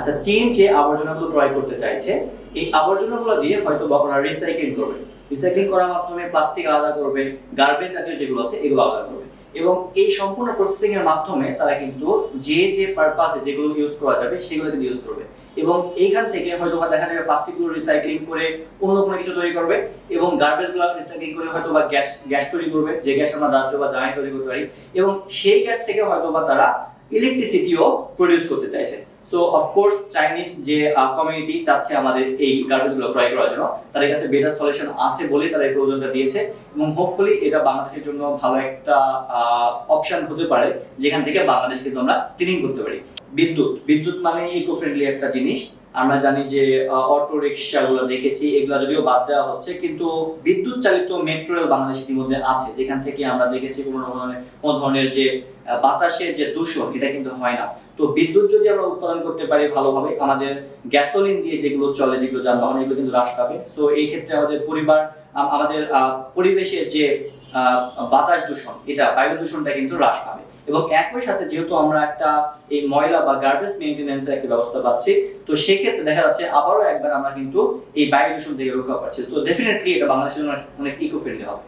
আচ্ছা, চীন যে আবর্জনাগুলো ক্রয় করতে চাইছে, এই আবর্জনাগুলো দিয়ে হয়তো বা ওরা রিসাইক্লিং করবে। রিসাইক্লিং করার মাধ্যমে প্লাস্টিক আলাদা করবে, গার্বেজ জাতীয় যেগুলো আছে এগুলো আলাদা করবে, এবং এই সম্পূর্ণ প্রসেসিং এর মাধ্যমে তারা কিন্তু যে যে পারপাসে যেগুলো ইউজ করা যাবে সেগুলো কিন্তু ইউজ করবে। এবং এইখান থেকে হয়তো বা দেখা যাবে প্লাস্টিকগুলো রিসাইক্লিং করে অন্য কোনো কিছু তৈরি করবে, এবং গার্বেজগুলো রিসাইক্লিং করে হয়তো বা গ্যাস তৈরি করবে, যে গ্যাস আমরা দাহ্য বা জ্বালানি তৈরি করতে পারি, এবং সেই গ্যাস থেকে হয়তো বা তারা ইলেকট্রিসিটিও প্রডিউস করতে চাইছে। সো অফকোর্স চাইনিজ যে কমিউনিটি চাচ্ছে আমাদের এই গার্বেজগুলো ক্রয় করার জন্য, তাদের কাছে বেটার সলিউশন আছে বলেই তারা এই প্রয়োজনটা দিয়েছে, এবং হোপফুলি এটা বাংলাদেশের জন্য ভালো একটা অপশন হতে পারে, যেখান থেকে বাংলাদেশ কিন্তু আমরা ক্লিনিং করতে পারি। বিদ্যুৎ মানে ইকো ফ্রেন্ডলি একটা জিনিস। আমরা জানি যে অটো রিক্সাগুলো দেখেছি, এগুলো যদিও বাদ দেওয়া হচ্ছে, কিন্তু বিদ্যুৎ চালিত মেট্রো রেল বাংলাদেশ ইতিমধ্যে আছে, যেখান থেকে আমরা দেখেছি কোনো ধরনের যে বাতাসের যে দূষণ এটা কিন্তু হয় না। তো বিদ্যুৎ যদি আমরা উৎপাদন করতে পারি ভালোভাবে, আমাদের গ্যাসোলিন দিয়ে যেগুলো চলে, যেগুলো যানবাহন, এগুলো কিন্তু হ্রাস পাবে। তো এই ক্ষেত্রে আমাদের আমাদের পরিবেশের যে বাতাস দূষণ, এটা বায়ু দূষণটা কিন্তু হ্রাস পাবে। এবং একই সাথে যেহেতু আমরা একটা এই ময়লা বা গার্বেজ মেইনটেনেন্সের একটা ব্যবস্থা পাচ্ছি, তো সেক্ষেত্রে দেখা যাচ্ছে আবারও একবার আমরা কিন্তু এই বায়ু দূষণ থেকে রক্ষা পাচ্ছি। তো ডেফিনেটলি এটা বাংলাদেশের জন্য অনেক ইকো ফ্রেন্ডলি হবে।